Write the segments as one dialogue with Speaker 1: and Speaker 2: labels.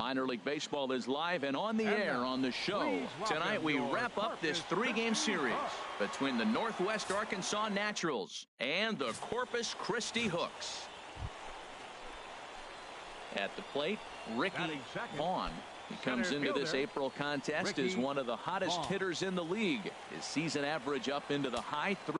Speaker 1: Minor League Baseball is live and on the air on the show. Tonight we wrap up this three-game series between the Northwest Arkansas Naturals and the Corpus Christi Hooks. At the plate, Ricky Vaughn. He comes into this April contest as one of the hottest hitters in the league. His season average up into the high 3.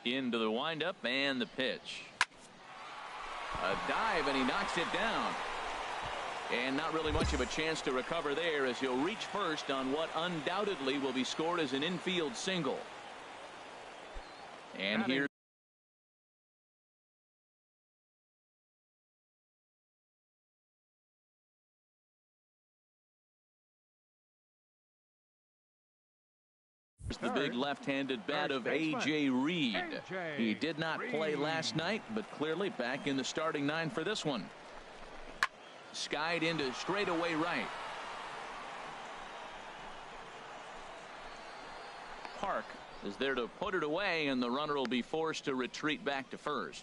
Speaker 1: Into the windup and the pitch. A dive and he knocks it down. And not really much of a chance to recover there as he'll reach first on what undoubtedly will be scored as an infield single. And here the big left-handed bat of A.J. Reed. He did not play last night, but clearly back in the starting 9 for this one. Skied into straightaway right. Park is there to put it away, and the runner will be forced to retreat back to first.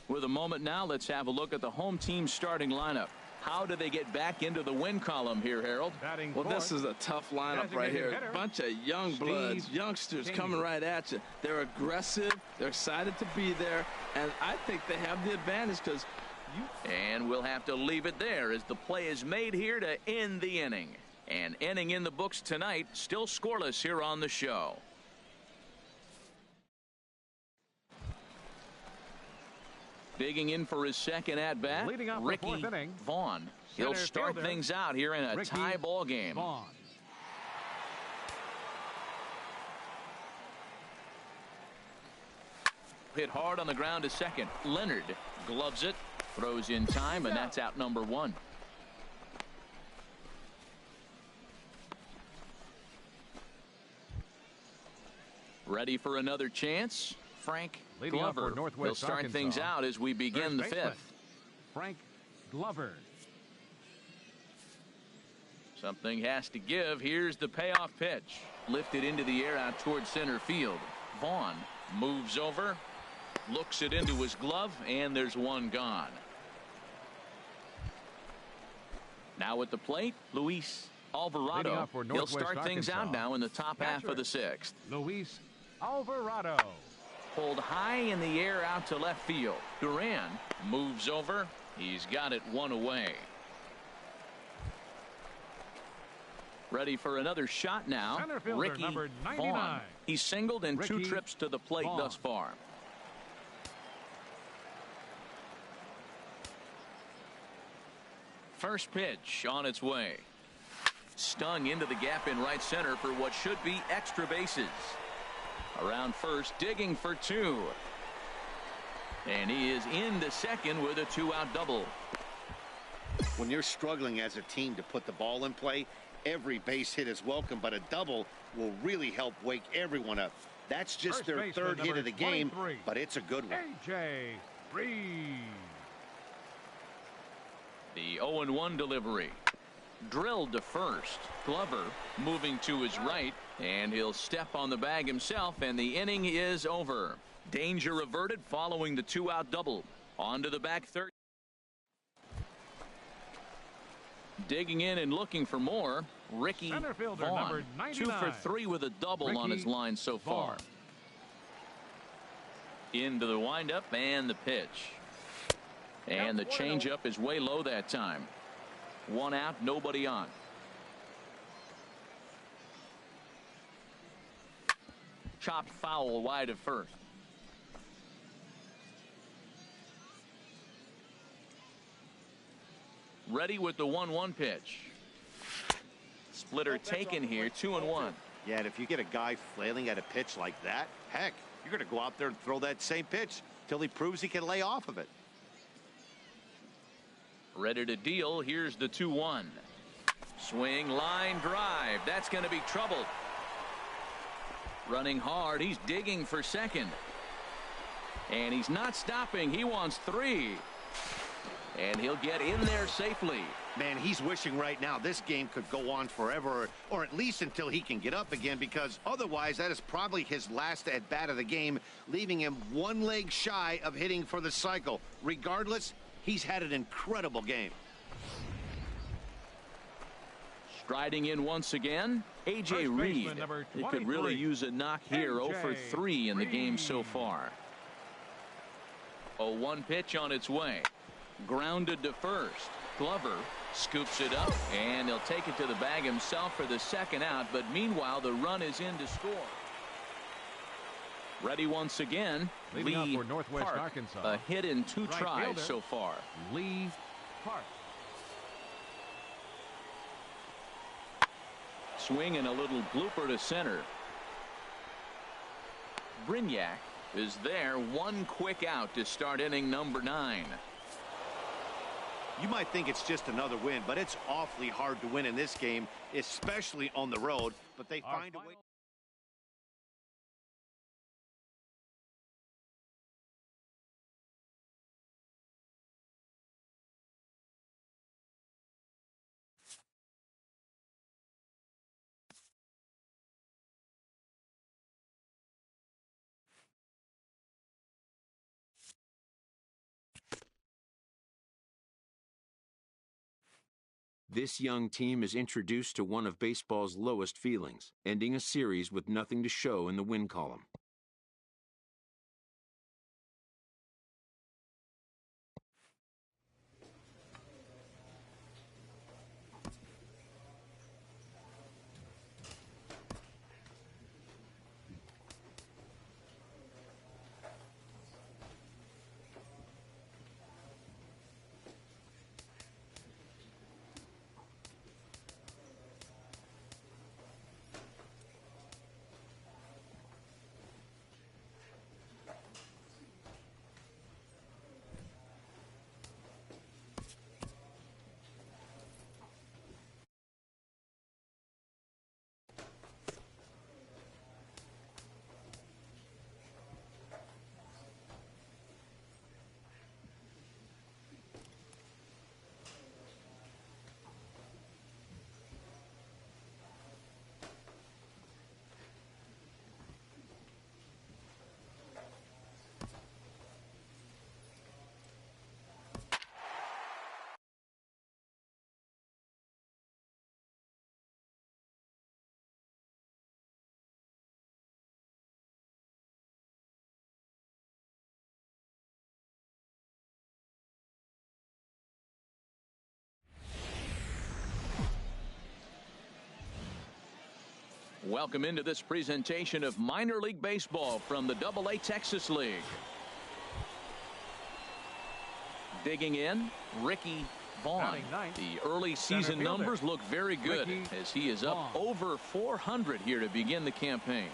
Speaker 1: With a moment now, let's have a look at the home team starting lineup. How do they get back into the win column here, Harold?
Speaker 2: Well, this is a tough lineup right here. A bunch of young bloods, youngsters coming right at you. They're aggressive. They're excited to be there. And I think they have the advantage because
Speaker 1: And we'll have to leave it there as the play is made here to end the inning. An inning in the books tonight, still scoreless here on the show. Digging in for his second at-bat, Ricky Vaughn. He'll start things out here in a tie ball game. Hit hard on the ground to second. Leonard gloves it, throws in time, and that's out number 1. Ready for another chance? Frank Glover. He'll start things out as we begin the 5th.
Speaker 3: Frank Glover.
Speaker 1: Something has to give. Here's the payoff pitch. Lifted into the air out towards center field. Vaughn moves over, looks it into his glove, and there's one gone. Now at the plate, Luis Alvarado. He'll start things out now in the top half of the 6th.
Speaker 3: Luis Alvarado.
Speaker 1: Pulled high in the air out to left field. Duran moves over. He's got it one away. Ready for another shot now. Ricky Vaughn. He's singled in 2 trips to the plate thus far. First pitch on its way. Stung into the gap in right center for what should be extra bases. Around first, digging for 2. And he is into second with a 2-out double.
Speaker 4: When you're struggling as a team to put the ball in play, every base hit is welcome, but a double will really help wake everyone up. That's just their 3rd hit of the game, but it's a good one.
Speaker 3: A.J. Reed.
Speaker 1: The 0-1 delivery. Drilled to first. Glover moving to his right, and he'll step on the bag himself, and the inning is over. Danger averted following the 2-out double. On to the back third. Digging in and looking for more, Ricky Vaughn. 2 for 3 with a double on his line so far. Into the windup and the pitch. And the changeup is way low that time. One out, nobody on. Chopped foul wide of first. Ready with the 1-1 pitch. Splitter taken here, 2-1.
Speaker 4: Yeah, and if you get a guy flailing at a pitch like that, heck, you're going to go out there and throw that same pitch till he proves he can lay off of it.
Speaker 1: Ready to deal. Here's the 2-1. Swing, line drive. That's going to be trouble. Running hard. He's digging for second. And he's not stopping. He wants 3. And he'll get in there safely.
Speaker 4: Man, he's wishing right now this game could go on forever, or at least until he can get up again, because otherwise that is probably his last at bat of the game, leaving him one leg shy of hitting for the cycle. Regardless, he's had an incredible game.
Speaker 1: Striding in once again, A.J. Reed. He could really use a knock here. 0 for 3 in the game so far. 0-1 pitch on its way. Grounded to first. Glover scoops it up, and he'll take it to the bag himself for the second out, but meanwhile the run is in to score. Ready once again.
Speaker 3: Lee for Northwest
Speaker 1: Park,
Speaker 3: Arkansas.
Speaker 1: a hit in 2 tries
Speaker 3: fielder,
Speaker 1: so far.
Speaker 3: Lee Park.
Speaker 1: Swing and a little blooper to center. Brignac is there. One quick out to start inning number 9.
Speaker 4: You might think it's just another win, but it's awfully hard to win in this game, especially on the road, but they find a way.
Speaker 5: This young team is introduced to one of baseball's lowest feelings, ending a series with nothing to show in the win column.
Speaker 1: Welcome into this presentation of minor league baseball from the AA Texas League. Digging in, Ricky Vaughn. The early season numbers look very good as he is up over 400 here to begin the campaign.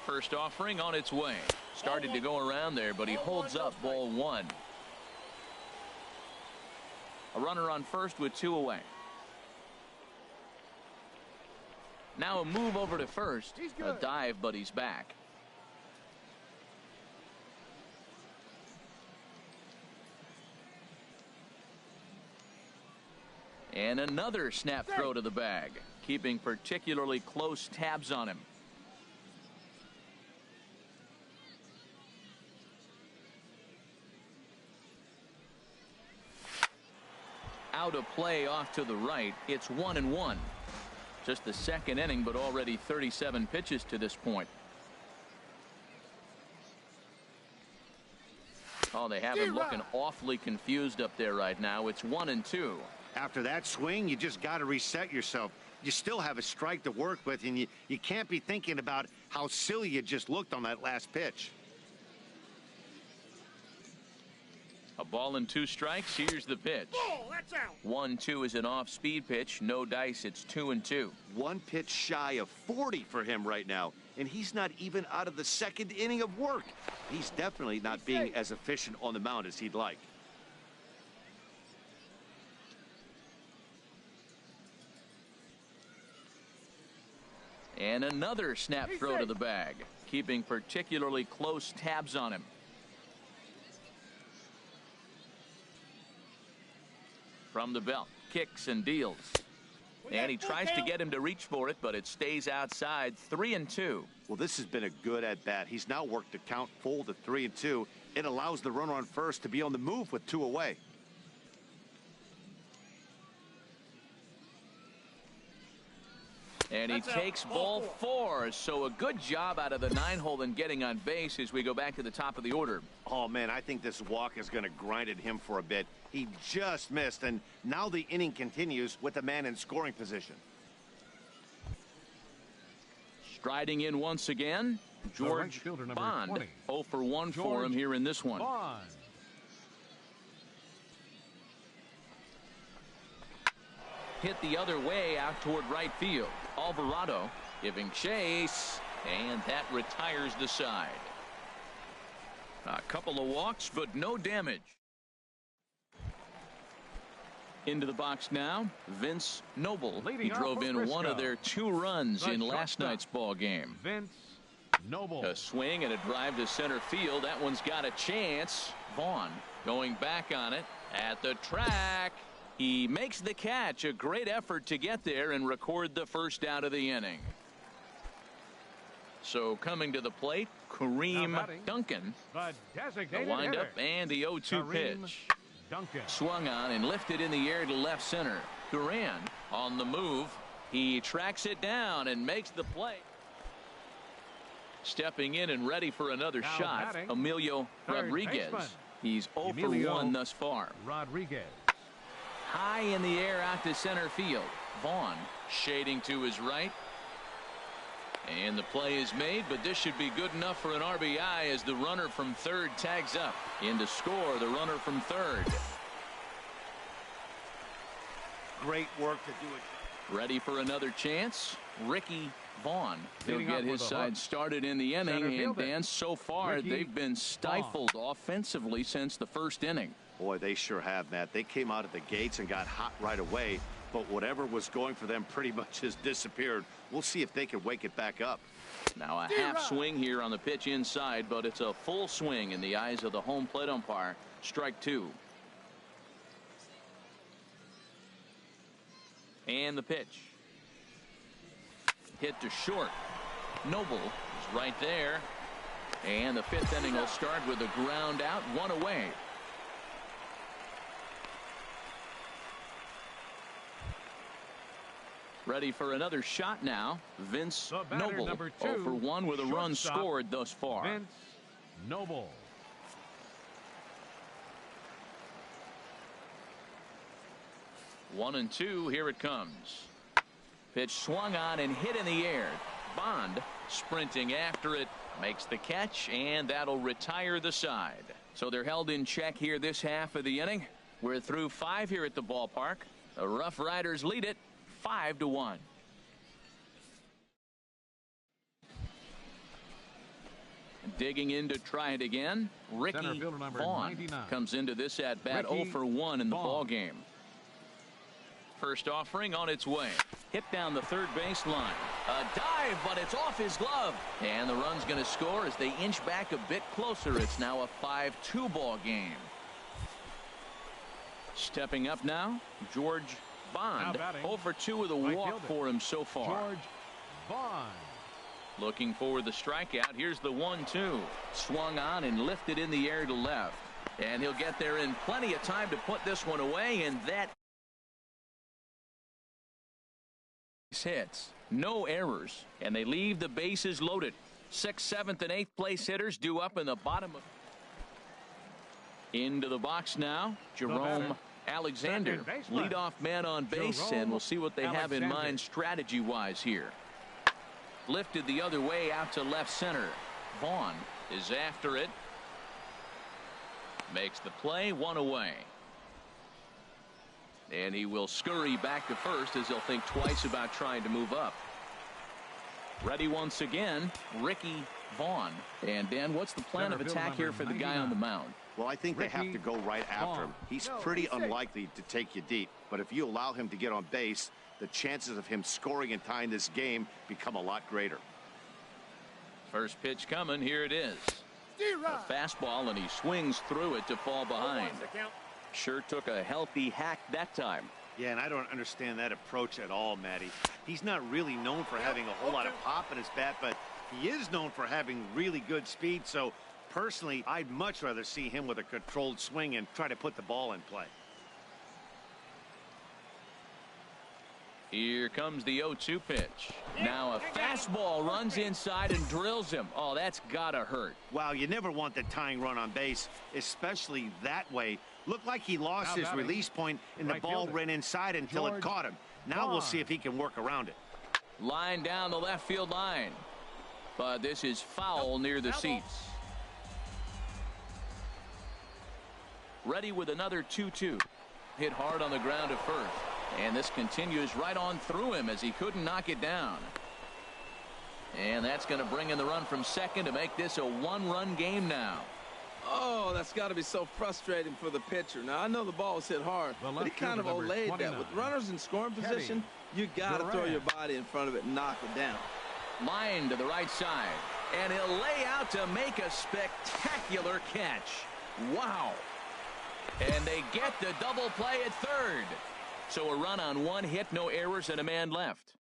Speaker 1: First offering on its way. Started to go around there, but he holds up ball 1. A runner on first with 2 away. Now a move over to first. A dive, but he's back. And another snap throw to the bag, keeping particularly close tabs on him. Out of play off to the right. It's 1-1. Just the second inning, but already 37 pitches to this point. Oh, they have him looking awfully confused up there right now. It's 1-2.
Speaker 4: After that swing, you just got to reset yourself. You still have a strike to work with, and you can't be thinking about how silly you just looked on that last pitch.
Speaker 1: A ball and 2 strikes. Here's the pitch.
Speaker 4: Oh, that's out.
Speaker 1: 1-2 is an off-speed pitch. No dice. It's 2-2.
Speaker 4: 1 pitch shy of 40 for him right now, and he's not even out of the 2nd inning of work. He's definitely not being as efficient on the mound as he'd like.
Speaker 1: And another snap throw to the bag, keeping particularly close tabs on him. From the belt, kicks and deals. And he tries to get him to reach for it, but it stays outside. 3-2.
Speaker 4: Well, this has been a good at-bat. He's now worked the count full to 3-2. It allows the runner on first to be on the move with 2 away.
Speaker 1: And he takes ball 4. So a good job out of the 9-hole in getting on base as we go back to the top of the order.
Speaker 4: Oh, man, I think this walk is going to grind at him for a bit. He just missed, and now the inning continues with the man in scoring position.
Speaker 1: Striding in once again, George Bond.
Speaker 3: 20.
Speaker 1: 0 for 1 for him here in this one.
Speaker 3: Bond.
Speaker 1: Hit the other way out toward right field. Alvarado giving chase, and that retires the side. A couple of walks, but no damage. Into the box now, Vince Noble. He drove in one of their 2 runs in last night's ball game.
Speaker 3: Vince Noble.
Speaker 1: A swing and a drive to center field. That one's got a chance. Vaughn going back on it at the track. He makes the catch. A great effort to get there and record the first out of the inning. So coming to the plate, Kareem Duncan. The windup and the 0-2 pitch.
Speaker 3: Duncan.
Speaker 1: Swung on and lifted in the air to left center. Duran on the move. He tracks it down and makes the play. Stepping in and ready for another shot, Emilio Rodriguez. He's 0 for 1 thus far.
Speaker 3: Rodriguez.
Speaker 1: High in the air out to center field. Vaughn shading to his right. And the play is made, but this should be good enough for an RBI as the runner from third tags up. In to score, the runner from third.
Speaker 4: Great work to do it.
Speaker 1: Ready for another chance. Ricky Vaughn. He'll get his side started in the inning, and Dan, so far they've been stifled offensively since the first inning.
Speaker 4: Boy, they sure have, Matt. They came out of the gates and got hot right away, but whatever was going for them pretty much has disappeared. We'll see if they can wake it back up.
Speaker 1: Now a half swing here on the pitch inside, but it's a full swing in the eyes of the home plate umpire. Strike 2. And the pitch. Hit to short. Noble is right there. And the 5th inning will start with a ground out, 1 away. Ready for another shot now. Vince Noble, 0 for 1 with a run scored thus far.
Speaker 3: Vince Noble.
Speaker 1: One and 2. Here it comes. Pitch swung on and hit in the air. Bond sprinting after it, makes the catch, and that'll retire the side. So they're held in check here this half of the inning. We're through 5 here at the ballpark. The Rough Riders lead it 5-1. Digging in to try it again. Ricky Vaughn comes into this at bat 0 for 1 in the ball game. First offering on its way. Hit down the third baseline. A dive, but it's off his glove. And the run's going to score as they inch back a bit closer. It's now a 5-2 ball game. Stepping up now, George Bond. 0 for 2 with a walk for him so far.
Speaker 3: George Bond.
Speaker 1: Looking for the strikeout. Here's the 1-2. Swung on and lifted in the air to left. And he'll get there in plenty of time to put this one away, and that hits. No errors, and they leave the bases loaded. 6th, 7th, and 8th place hitters due up in the bottom of. Into the box now, Jerome Alexander, leadoff man on base, and we'll see what they have in mind strategy-wise here. Lifted the other way out to left center. Vaughn is after it. Makes the play, one away. And he will scurry back to first as he'll think twice about trying to move up. Ready once again, Ricky Vaughn. And Dan, what's the plan of attack here for the guy on the mound?
Speaker 4: Well, I think they have to go right after him. He's pretty unlikely to take you deep, but if you allow him to get on base, the chances of him scoring and tying this game become a lot greater.
Speaker 1: First pitch coming, here it is. A fastball, and he swings through it to fall behind. Sure took a healthy hack that time.
Speaker 4: Yeah, and I don't understand that approach at all, Matty. He's not really known for having a whole lot of pop in his bat, but he is known for having really good speed, so personally, I'd much rather see him with a controlled swing and try to put the ball in play.
Speaker 1: Here comes the 0-2 pitch. Now a fastball runs inside and drills him. Oh, that's gotta hurt.
Speaker 4: Wow, you never want the tying run on base, especially that way. Looked like he lost his release point and the ball ran inside until it caught him. Now we'll see if he can work around it.
Speaker 1: Line down the left field line. But this is foul near the seats. Ready with another 2-2. Hit hard on the ground at first. And this continues right on through him as he couldn't knock it down. And that's going to bring in the run from second to make this a one-run game now.
Speaker 2: Oh, that's got to be so frustrating for the pitcher. Now, I know the ball was hit hard, but he kind of olayed that. With runners in scoring position, you got to throw your body in front of it and knock it down.
Speaker 1: Line to the right side. And he'll lay out to make a spectacular catch. Wow. And they get the double play at third. So a run on one hit, no errors, and a man left.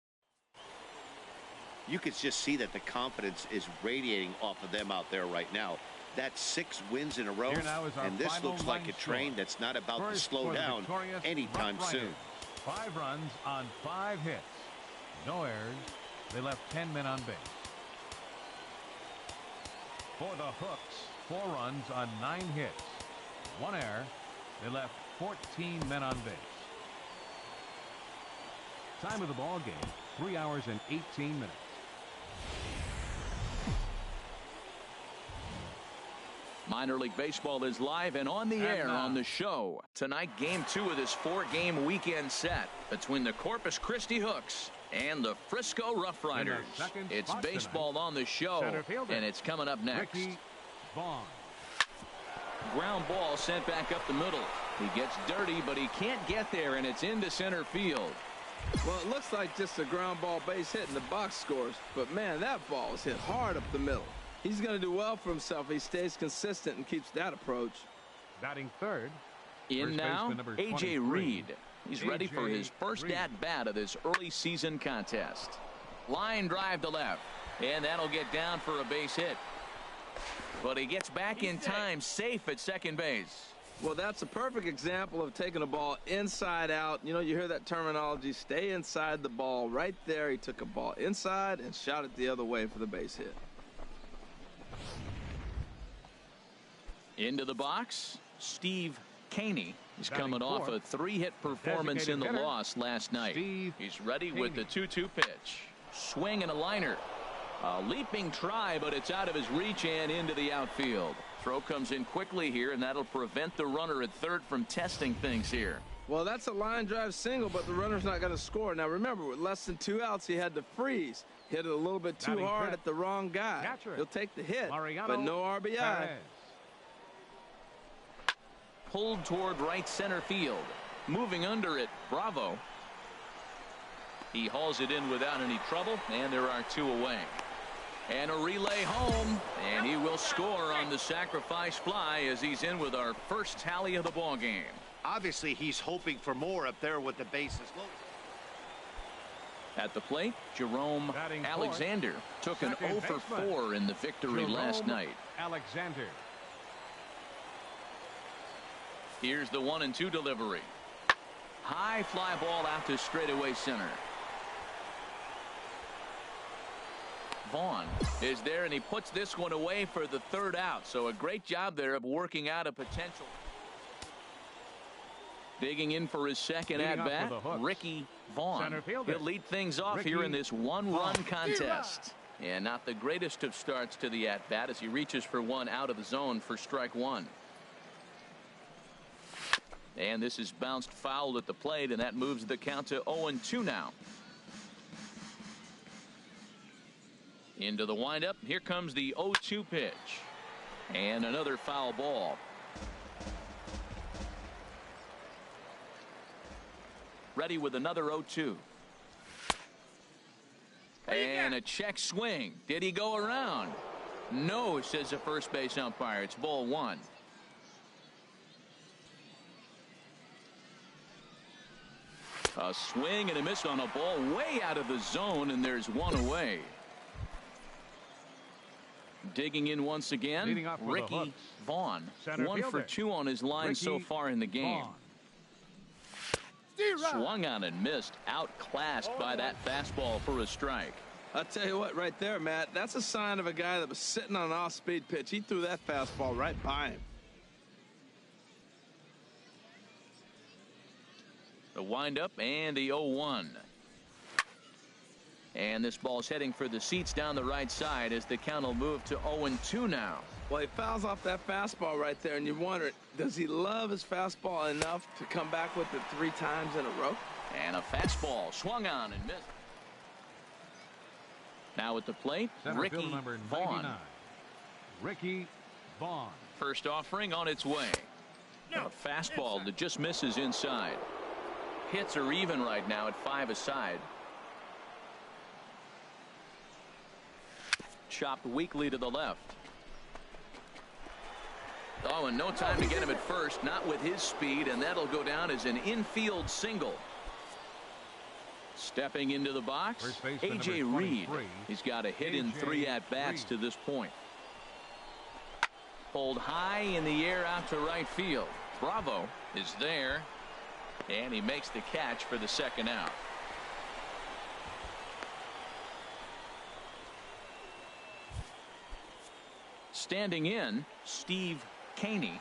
Speaker 4: You could just see that the confidence is radiating off of them out there right now. That's 6 wins in a row, and this looks like a train that's not about to slow down anytime soon.
Speaker 3: 5 runs on 5 hits. No errors. They left 10 men on base. For the Hooks, 4 runs on 9 hits. 1 error. They left 14 men on base. Time of the ball game, 3 hours and 18 minutes.
Speaker 1: Minor League Baseball is live and on the air on the show. Tonight, game 2 of this 4-game weekend set between the Corpus Christi Hooks and the Frisco Rough Riders. It's baseball on the show, and it's coming up next.
Speaker 3: Ricky Vaughn.
Speaker 1: Ground ball sent back up the middle. He gets dirty, but he can't get there, and it's into center field.
Speaker 2: Well, it looks like just a ground ball base hit and the box scores, but man, that ball was hit hard up the middle. He's going to do well for himself if he stays consistent and keeps that approach.
Speaker 3: Batting third.
Speaker 1: In now, A.J. Reed. He's ready for his first at-bat of this early season contest. Line drive to left, and that'll get down for a base hit. But he gets back in time, safe at second base.
Speaker 2: Well, that's a perfect example of taking a ball inside out. You know, you hear that terminology, stay inside the ball. Right there, he took a ball inside and shot it the other way for the base hit.
Speaker 1: Into the box, Steve Caney. He's coming off a 3-hit performance in the loss last night. He's ready with the 2-2 pitch. Swing and a liner. A leaping try, but it's out of his reach and into the outfield. Throw comes in quickly here, and that'll prevent the runner at third from testing things here.
Speaker 2: Well, that's a line drive single, but the runner's not going to score. Now, remember, with less than 2 outs, he had to freeze. Hit it a little bit too hard at the wrong guy. He'll take the hit, but no RBI.
Speaker 1: Pulled toward right center field. Moving under it, Bravo. He hauls it in without any trouble, and there are 2 away. And a relay home, and he will score on the sacrifice fly as he's in with our first tally of the ball game.
Speaker 4: Obviously, he's hoping for more up there with the bases loaded.
Speaker 1: At the plate, Jerome Alexander took an 0 for 4 in the victory last night.
Speaker 3: Alexander.
Speaker 1: Here's the 1-2 delivery. High fly ball out to straightaway center. Vaughn is there, and he puts this one away for the 3rd out. So a great job there of working out a potential. Digging in for his second at-bat, Ricky Vaughn. He'll lead things off here in this one-run contest. And not the greatest of starts to the at-bat as he reaches for one out of the zone for strike one. And this is bounced foul at the plate, and that moves the count to 0-2 now. Into the windup. Here comes the 0-2 pitch. And another foul ball. Ready with another 0-2. And a check swing. Did he go around? No, says the first base umpire. It's ball one. A swing and a miss on a ball way out of the zone, and there's one away. Digging in once again, Ricky Vaughn. 1 for 2 on his line so far in the game. Swung on and missed, outclassed by that fastball for a strike.
Speaker 2: I'll tell you what, right there, Matt, that's a sign of a guy that was sitting on an off-speed pitch. He threw that fastball right by him.
Speaker 1: The windup and the 0-1. And this ball's heading for the seats down the right side as the count will move to 0-2 now.
Speaker 2: Well, he fouls off that fastball right there, and you wonder, does he love his fastball enough to come back with it 3 times in a row?
Speaker 1: And a fastball swung on and missed. Now at the plate, Ricky Vaughn.
Speaker 3: Ricky Vaughn.
Speaker 1: First offering on its way. A fastball that just misses inside. Hits are even right now at 5 aside. Chopped weakly to the left. Oh, and no time to get him at first, not with his speed, and that'll go down as an infield single. Stepping into the box, A.J. Reed. He's got a hit in 3 at-bats to this point. Pulled high in the air out to right field. Bravo is there, and he makes the catch for the second out. Standing in, Steve Caney.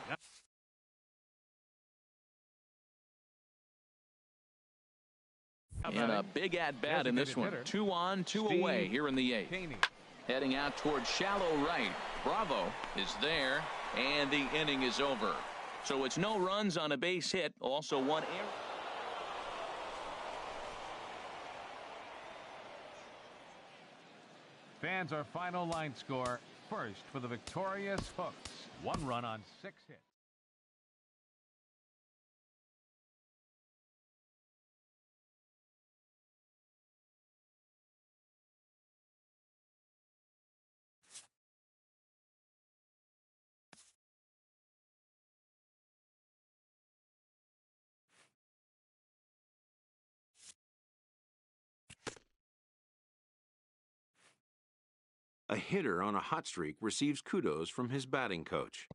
Speaker 1: And a big at-bat in this one. 2 on, 2 away here in the 8th. Heading out towards shallow right. Bravo is there, and the inning is over. So it's no runs on a base hit, also 1 error.
Speaker 3: Fans, our final line score. First for the victorious Hooks. 1 run on 6 hits.
Speaker 5: A hitter on a hot streak receives kudos from his batting coach.